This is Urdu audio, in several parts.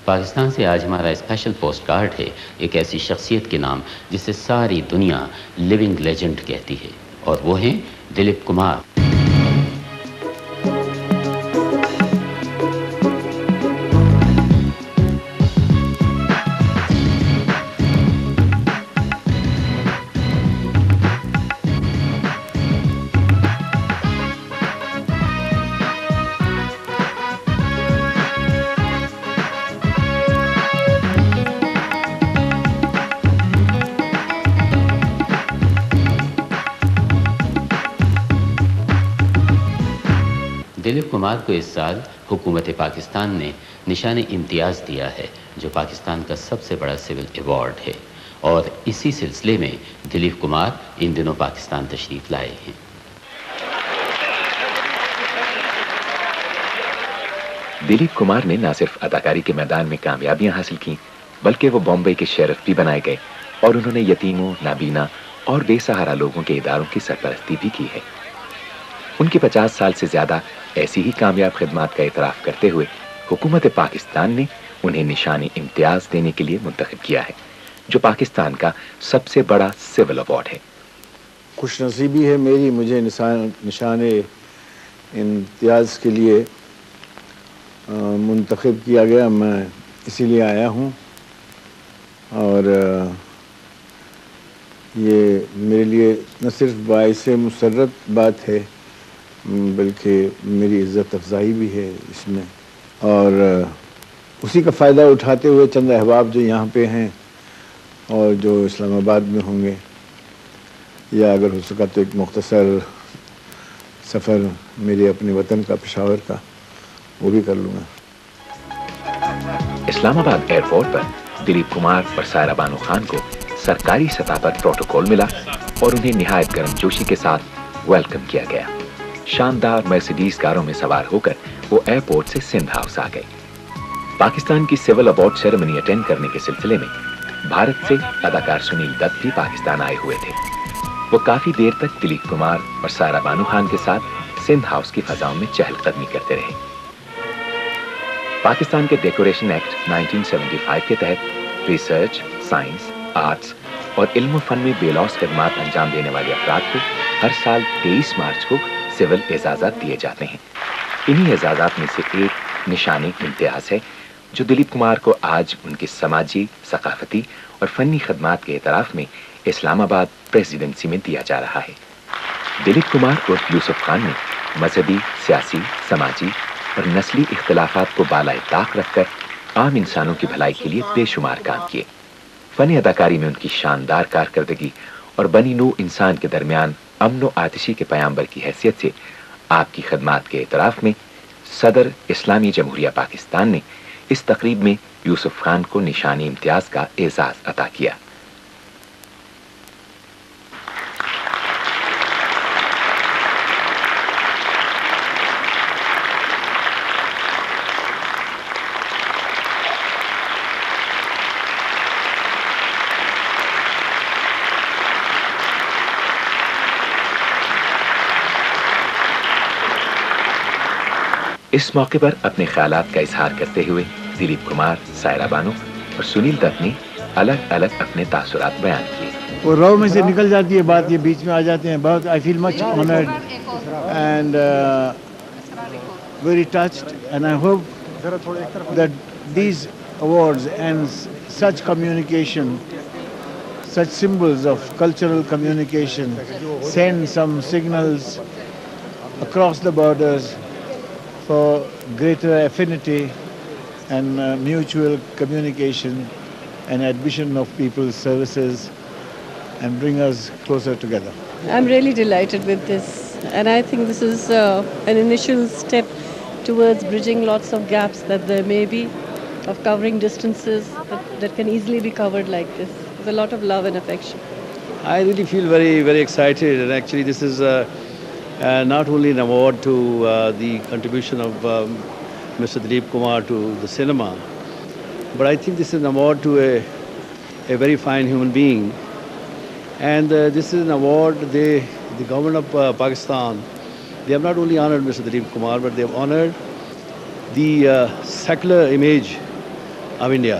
پاکستان سے آج ہمارا اسپیشل پوسٹ کارڈ ہے ایک ایسی شخصیت کے نام جسے ساری دنیا لیونگ لیجنڈ کہتی ہے، اور وہ ہیں دلیپ کمار۔ دلیپ کمار کو اس سال حکومت پاکستان نے نشان امتیاز دیا ہے جو پاکستان کا سب سے بڑا سول ایوارڈ ہے، اور اسی سلسلے میں دلیپ کمار ان دنوں پاکستان تشریف لائے ہیں۔ دلیپ کمار نے نہ صرف اداکاری کے میدان میں کامیابیاں حاصل کی بلکہ وہ بامبے کے شیرف بھی بنائے گئے، اور انہوں نے یتیموں، نابینا اور بے سہارا لوگوں کے اداروں کی سرپرستی بھی کی ہے۔ ان کی 50 سال سے زیادہ ایسی ہی کامیاب خدمات کا اعتراف کرتے ہوئے حکومت پاکستان نے انہیں نشان امتیاز دینے کے لیے منتخب کیا ہے، جو پاکستان کا سب سے بڑا سول ایوارڈ ہے۔ خوش نصیبی ہے میری، مجھے نشان امتیاز کے لیے منتخب کیا گیا، میں اسی لیے آیا ہوں، اور یہ میرے لیے نہ صرف باعث مسرت بات ہے بلکہ میری عزت افزائی بھی ہے اس میں، اور اسی کا فائدہ اٹھاتے ہوئے چند احباب جو یہاں پہ ہیں اور جو اسلام آباد میں ہوں گے، یا اگر ہو سکا تو ایک مختصر سفر میرے اپنے وطن کا پشاور کا وہ بھی کر لوں گا۔ اسلام آباد ایئرپورٹ پر دلیپ کمار اور سائرہ بانو خان کو سرکاری سطح پر پروٹوکول ملا اور انہیں نہایت گرم جوشی کے ساتھ ویلکم کیا گیا۔ شاندار مرسیڈیز کاروں میں سوار ہو کر وہ ایئرپورٹ سے سندھ ہاؤس آ گئے۔ پاکستان کی سول ایوارڈ سیریمنی اٹینڈ کرنے کے سلسلے میں بھارت سے اداکار سنیل دت بھی پاکستان آئے ہوئے تھے۔ وہ کافی دیر تک دلیپ کمار اور سائرہ بانو خان کے ساتھ سندھ ہاؤس کی فضاؤں میں چہل قدمی کرتے رہے۔ پاکستان کے ڈیکوریشن ایکٹ 1975 کے تحت ریسرچ، سائنس، آرٹس اور علم و فن میں بے لوث خدمات انجام دینے والے افراد کو ہر سال 23 مارچ کو سول اعزازات دیے جاتے ہیں۔ انہی اعزازات میں سے ایک نشان امتیاز ہے جو دلیپ کمار کو آج ان کی سماجی، ثقافتی اور فنی خدمات کے اعتراف میں اسلام آباد پریزیڈنسی میں دیا جا رہا ہے۔ دلیپ کمار اور یوسف خان نے مذہبی، سیاسی، سماجی اور نسلی اختلافات کو بالائے طاق رکھ کر عام انسانوں کی بھلائی کے لیے بے شمار کام کیے۔ فن اداکاری میں ان کی شاندار کارکردگی اور بنی نوع انسان کے درمیان امن و آتشی کے پیامبر کی حیثیت سے آپ کی خدمات کے اعتراف میں صدر اسلامی جمہوریہ پاکستان نے اس تقریب میں یوسف خان کو نشان امتیاز کا اعزاز عطا کیا۔ اس موقع پر اپنے خیالات کا اظہار کرتے ہوئے دلیپ کمار، سائرہ بانو اور سنیل دت نے الگ الگ اپنے تاثرات بیان کیے۔ وہ رو میں سے نکل جاتی ہے بات، یہ بیچ میں آ جاتے ہیں۔ بہت I feel much honoured and very touched and I hope that these awards and such communication, such symbols of cultural communication send some signals across the borders for greater affinity and mutual communication and admission of people's services and bring us closer together. I'm really delighted with this, and I think this is an initial step towards bridging lots of gaps that there may be, of covering distances that can easily be covered like this. There's a lot of love and affection. I really feel very, very excited, and actually this is not only an award to the contribution of Mr. Dilip Kumar to the cinema, but I think this is an award to a very fine human being. And this is an award, the government of Pakistan, they have not only honored Mr. Dilip Kumar, but they have honored the secular image of India.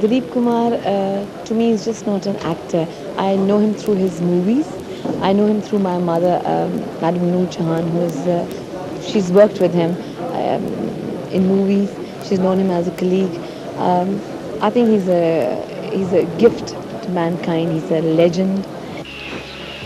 Dilip Kumar to me is just not an actor. I know him through his movies. I know him through my mother, Madam Noor Jahan, who is she's worked with him in movies. She's known him as a colleague. I think he's a gift to mankind. He's a legend.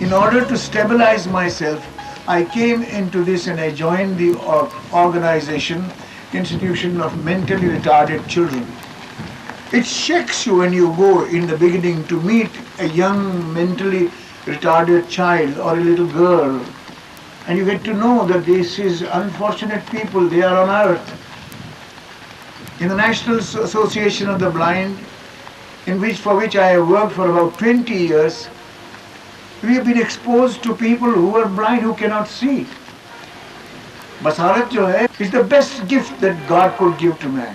In order to stabilize myself, I came into this and I joined the organization, Institution of Mentally Retarded Children. It shakes you when you go in the beginning to meet a young mentally retarded child or a little girl, and you get to know that this is unfortunate people, they are on earth. In the National Association of the Blind, for which I have worked for about 20 years, we have been exposed to people who are blind, who cannot see. Basarat jo hai is the best gift that God could give to man.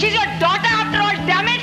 She's your daughter after all, damn it!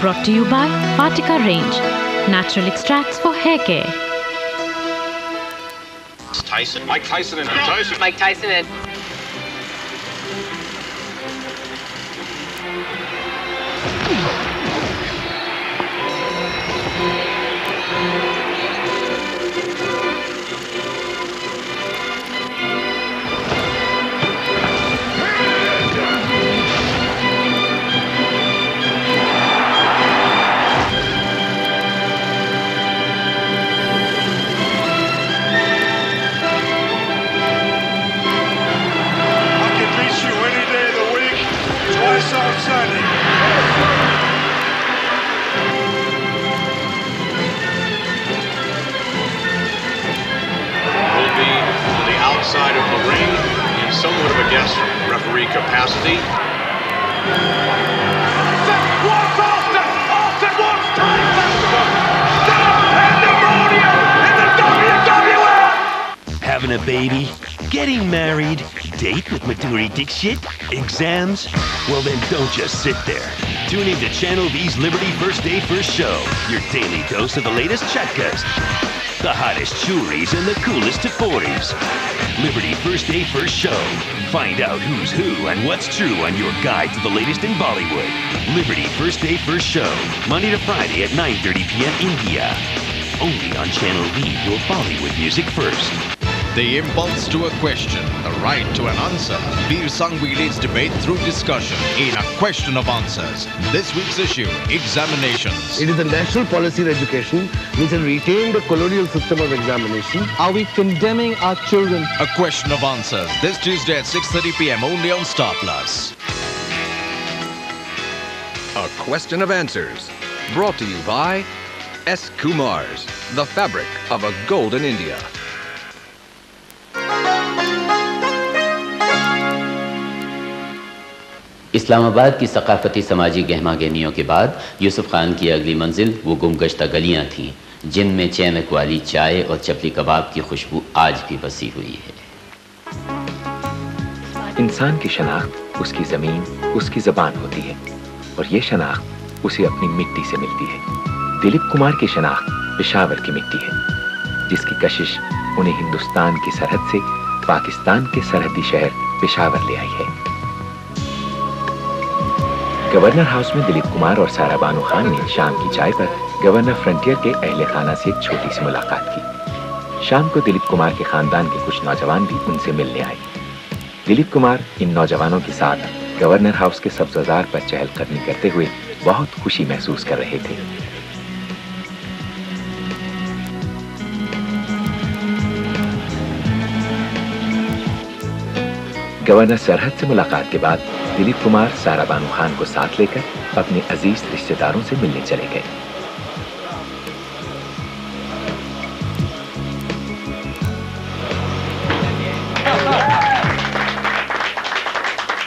brought to you by Vatika Range, natural extracts for hair care. Tyson. Mike Tyson and Tyson. Mike Tyson and outside of the ring in somewhat of a guest referee capacity. Austin wants Tyson! Pandemonium in the WWF! Having a baby? Getting married? Date with Madhuri Dixit? Exams? Well then don't just sit there. Tune in to Channel V's Liberty First Day First Show, your daily dose of the latest chatkas, the hottest jewelries and the coolest Taporis. Liberty First Day First Show. Find out who's who and what's true on your guide to the latest in Bollywood. Liberty First Day First Show. Monday to Friday at 9:30 p.m. India. Only on Channel V, your Bollywood music first. The impulse to a question, the right to an answer. Veer Sanghvi leads debate through discussion in A Question of Answers. This week's issue, examinations. It is a national policy in education which has retained the colonial system of examination. Are we condemning our children? A Question of Answers, this Tuesday at 6:30 p.m. only on Star Plus. A Question of Answers, brought to you by S. Kumars, the fabric of a golden India. اسلام آباد کی ثقافتی سماجی گہما گہمیوں کے بعد یوسف خان کی اگلی منزل وہ گمگشتہ گلیاں تھیں جن میں چینک والی چائے اور چپلی کباب کی خوشبو آج بھی بسی ہوئی ہے. انسان کی شناخت اس کی زمین، اس کی زبان ہوتی ہے اور یہ شناخت اسے اپنی مٹی سے ملتی ہے. دلیپ کمار کی شناخت پشاور کی مٹی ہے جس کی کشش انہیں ہندوستان کی سرحد سے پاکستان کے سرحدی شہر پشاور لے آئی ہے. گورنر ہاؤس میں دلیپ کمار اور سارا بانو خان نے شام کی چائے پر گورنر فرنٹیئر کے اہل خانہ سے ایک چھوٹی سی ملاقات کی. شام کو دلیپ کمار کے خاندان کے کچھ نوجوان بھی ان سے ملنے آئے. دلیپ کمار ان نوجوانوں کے ساتھ گورنر ہاؤس کے سبززار پر چہل قدمی کرتے ہوئے بہت خوشی محسوس کر رہے تھے. گورنر سرحد سے ملاقات کے بعد دلیپ کمار سارا بانو خان کو ساتھ لے کر اپنے عزیز رشتہ داروں سے ملنے چلے گئے.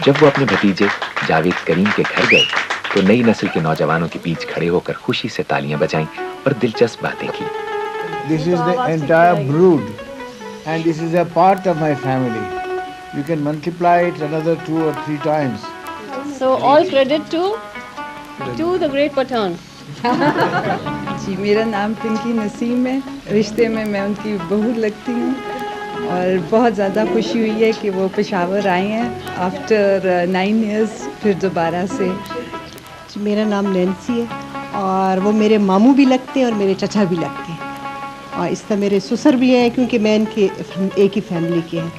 جب وہ اپنے بھتیجے جاوید کریم کے گھر گئے تو نئی نسل کے نوجوانوں کے بیچ کھڑے ہو کر خوشی سے تالیاں بجائیں اور دلچسپ باتیں کی. This is the entire brood and this is a part of my family. You can multiply it another 2 or 3 times. So all credit to the great Pathan. جی میرا نام پنکی نسیم ہے. رشتے میں میں ان کی بہو لگتی ہوں اور بہت زیادہ خوشی ہوئی ہے کہ وہ پشاور آئے ہیں آفٹر 9 ایئرس پھر دوبارہ سے. میرا نام نینسی ہے اور وہ میرے ماموں بھی لگتے ہیں اور میرے چچا بھی لگتے ہیں اور اس طرح میرے سسر بھی ہیں کیونکہ میں ان کے ایک ہی فیملی کے ہیں.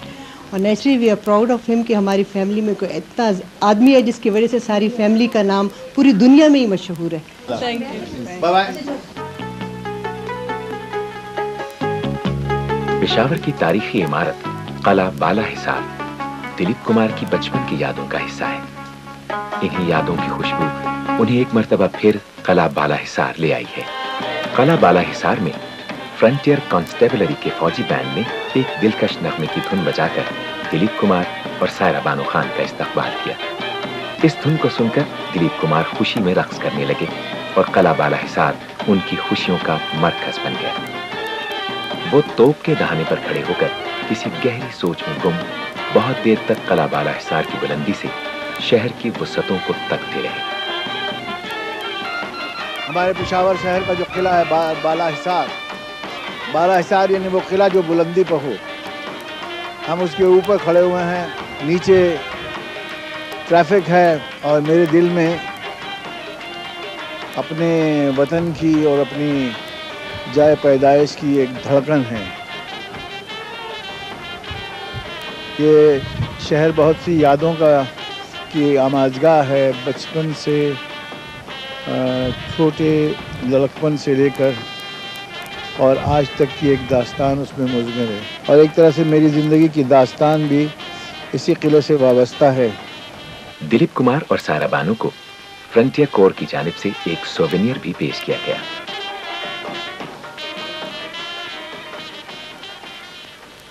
اور naturally we are proud of ہم کہ ہماری فیملی میں کوئی اتنا آدمی ہے جس کی وجہ سے ساری فیملی کا نام پوری دنیا میں ہی مشہور ہے. Thank you. Bye bye. Peshawar کی تاریخی عمارت قلعہ بالا حصار دلیپ کمار کی بچپن کی یادوں کا حصہ ہے. انہی یادوں کی خوشبو انہیں ایک مرتبہ پھر قلعہ بالا حصار لے آئی ہے. قلعہ بالا حصار میں فرنٹیئر کانسٹیبلری کے فوجی بینڈ نے ایک دلکش نغمے کی دھن بجا کر دلیپ کمار اور سائرہ بانو خان کا استقبال کیا. اس دھن کو سن کر دلیپ کمار خوشی میں رقص کرنے لگے اور قلعہ بالا حصار ان کی خوشیوں کا مرکز بن گیا. وہ توپ کے دہانے پر کھڑے ہو کر کسی گہری سوچ میں گم بہت دیر تک قلعہ بالا حصار کی بلندی سے شہر کی وسعتوں کو تکتے رہے. ہمارے پشاور شہر کا جو قلعہ ہے بالا حصار یعنی وہ قلعہ جو بلندی پر ہو. ہم اس کے اوپر کھڑے ہوئے ہیں, نیچے ٹریفک ہے اور میرے دل میں اپنے وطن کی اور اپنی جائے پیدائش کی ایک دھڑکن ہے. یہ شہر بہت سی یادوں کی آماجگاہ ہے. بچپن سے چھوٹے لڑکپن سے لے کر اور آج تک کی ایک داستان اس میں مضمر ہے اور ایک طرح سے میری زندگی کی داستان بھی اسی قلعے سے وابستہ ہے. دلیپ کمار اور سائرہ بانو کو فرنٹیئر کور کی جانب سے ایک سووینیر بھی پیش کیا گیا.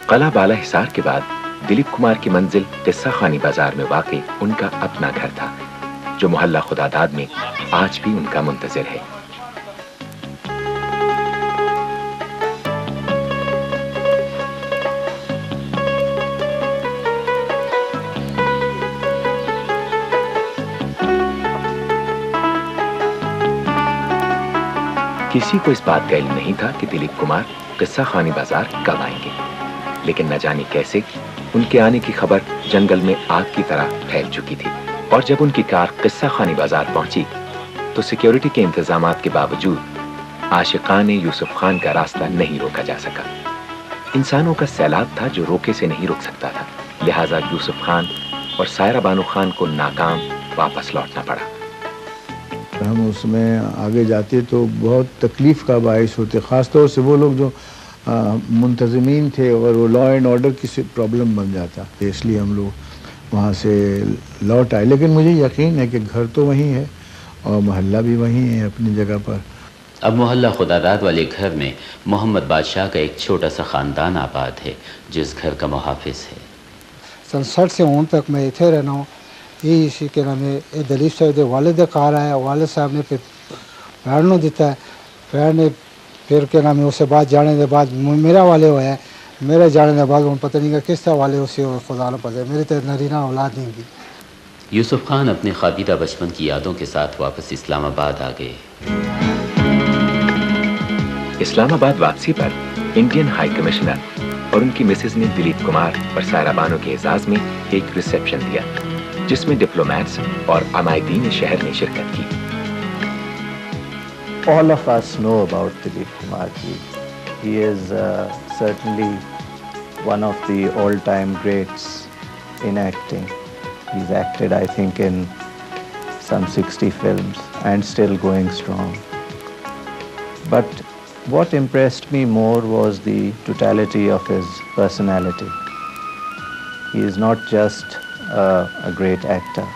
قلعہ بالا حصار کے بعد دلیپ کمار کی منزل قصہ خانی بازار میں واقع ان کا اپنا گھر تھا جو محلہ خدا داد میں آج بھی ان کا منتظر ہے. کسی کو اس بات کا علم نہیں تھا کہ دلیپ کمار قصہ خانی بازار کب آئیں گے, لیکن نہ جانے کیسے ان کے آنے کی خبر جنگل میں آگ کی طرح پھیل چکی تھی اور جب ان کی کار قصہ خانی بازار پہنچی تو سیکیورٹی کے انتظامات کے باوجود عاشقان یوسف خان کا راستہ نہیں روکا جا سکا. انسانوں کا سیلاب تھا جو روکے سے نہیں رک سکتا تھا, لہٰذا یوسف خان اور سائرہ بانو خان کو ناکام واپس لوٹنا پڑا. ہم اس میں آگے جاتے تو بہت تکلیف کا باعث ہوتے, خاص طور سے وہ لوگ جو منتظمین تھے اور وہ لا اینڈ آرڈر کی پرابلم بن جاتا, اس لیے ہم لوگ وہاں سے لوٹ آئے. لیکن مجھے یقین ہے کہ گھر تو وہیں ہے اور محلہ بھی وہیں ہے اپنی جگہ پر. اب محلہ خدا داد والے گھر میں محمد بادشاہ کا ایک چھوٹا سا خاندان آباد ہے جس گھر کا محافظ ہے. سن 60 سے اون تک میں اتنے رہنا ہوں. یہ اسی کے نام ہے دلیپ صاحب دے والد کار آیا, والد صاحب نے پھر پیڑ نو دیتا ہے, پیڑ نے پھر کے نام ہے اسے بعد جانے کے بعد میرا والے ہوا ہے, میرے جانے کے بعد پتہ نہیں کہ کس طرح والے اسے خدا نہ پتہ, میری تو نرینہ اولاد نہیں کی. یوسف خان اپنے خوابیدہ بچپن کی یادوں کے ساتھ واپس اسلام آباد آ گئے. اسلام آباد واپسی پر انڈین ہائی کمشنر اور ان کی مسز نے دلیپ کمار اور سائرہ بانو کے اعزاز میں ایک ریسیپشن دیا جس میں ڈپلومیٹس اور عمائدین شہر نے شرکت کی. All of us know about Dilip Kumar ji. He is certainly one of the all-time greats in acting. He's acted, I think, in some 60 films and still going strong. But what impressed me more was the totality of his personality. He is not just a great actor,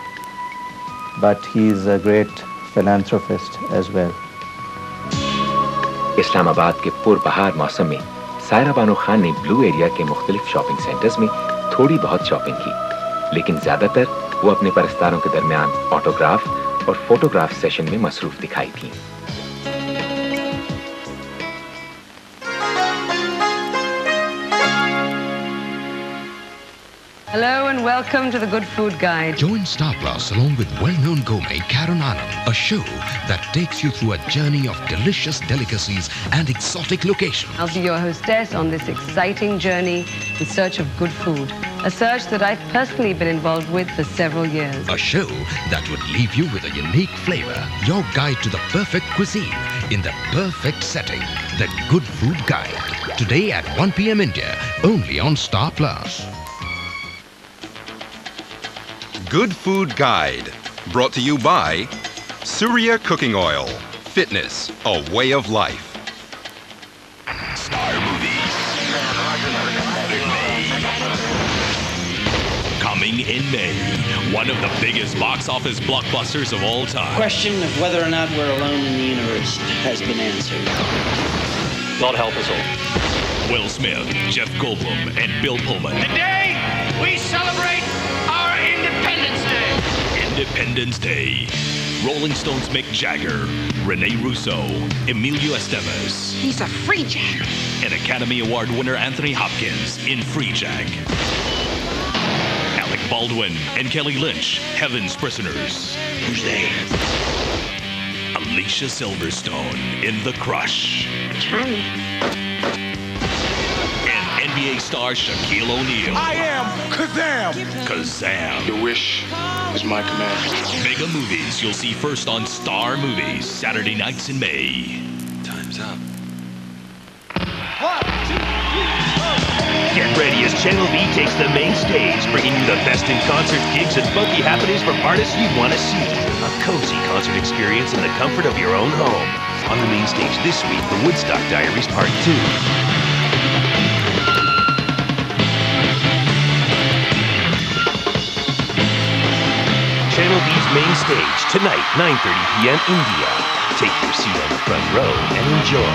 but he is a great philanthropist as well. اسلام آباد کے پور بہار موسم میں سائرہ بانو خان نے بلو ایریا کے مختلف شاپنگ سینٹرز میں تھوڑی بہت شاپنگ کی, لیکن زیادہ تر وہ اپنے پرستاروں کے درمیان آٹوگراف اور فوٹوگراف سیشن میں مصروف دکھائی تھیں. Hello and welcome to the Good Food Guide. Join Star Plus along with well-known gourmet Karen Anand, a show that takes you through a journey of delicious delicacies and exotic locations. I'll be your hostess on this exciting journey in search of good food. A search that I've personally been involved with for several years. A show that would leave you with a unique flavor. Your guide to the perfect cuisine in the perfect setting. The Good Food Guide. Today at 1 p.m. India, only on Star Plus. Good Food Guide, brought to you by Surya Cooking Oil. Fitness, a way of life. Star movies. Coming in May, one of the biggest box office blockbusters of all time. Question of whether or not we're alone in the universe has been answered. God help us all. Will Smith, Jeff Goldblum, and Bill Pullman. Today, we celebrate our Independence Day. Independence Day. Rolling Stones' Mick Jagger, Rene Russo, Emilio Estevez. He's a free jack. And Academy Award winner Anthony Hopkins in Free Jack. Alec Baldwin and Kelly Lynch, Heaven's Prisoners. Who's they? Alicia Silverstone in The Crush. Charlie. And NBA star Shaquille O'Neal. I am Kazam. Kazam. Your wish is my command. Mega movies you'll see first on Star Movies, Saturday nights in May. Time's up. 1, 2, 3, 4. Get ready as Channel V takes the main stage, bringing you the best in concert gigs and funky happenings from artists you'd want to see. A cozy concert experience in the comfort of your own home. On the main stage this week, The Woodstock Diaries Part 2. Channel V's main stage, tonight, 9:30 p.m. India. Take your seat on the front row and enjoy.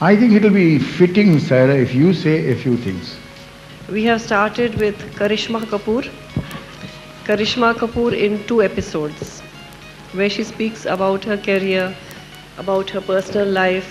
I think it will be fitting, Sarah, if you say a few things. We have started with Karishma Kapoor. Karishma Kapoor in 2 episodes, where she speaks about her career, about her personal life.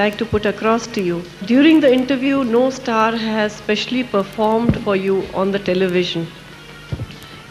like to put across to you. During the interview, no star has specially performed for you on the television.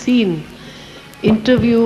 scene interview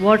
what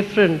different.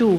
2,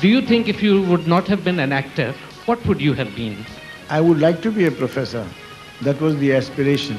Do you think if you would not have been an actor, what would you have been? I would like to be a professor. That was the aspiration.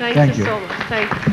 Thank you so much. Thank you.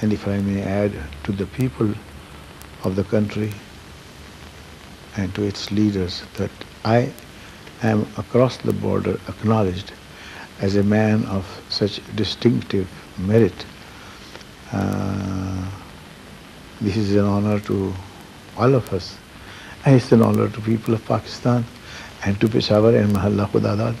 And if I may add, to the people of the country and to its leaders, that I am across the border acknowledged as a man of such distinctive merit. This is an honor to all of us, and it's an honor to people of Pakistan and to Peshawar and Mahalla Khudadad.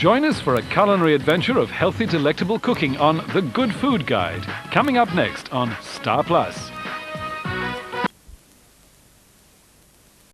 Join us for a culinary adventure of healthy, delectable cooking on The Good Food Guide, coming up next on Star Plus.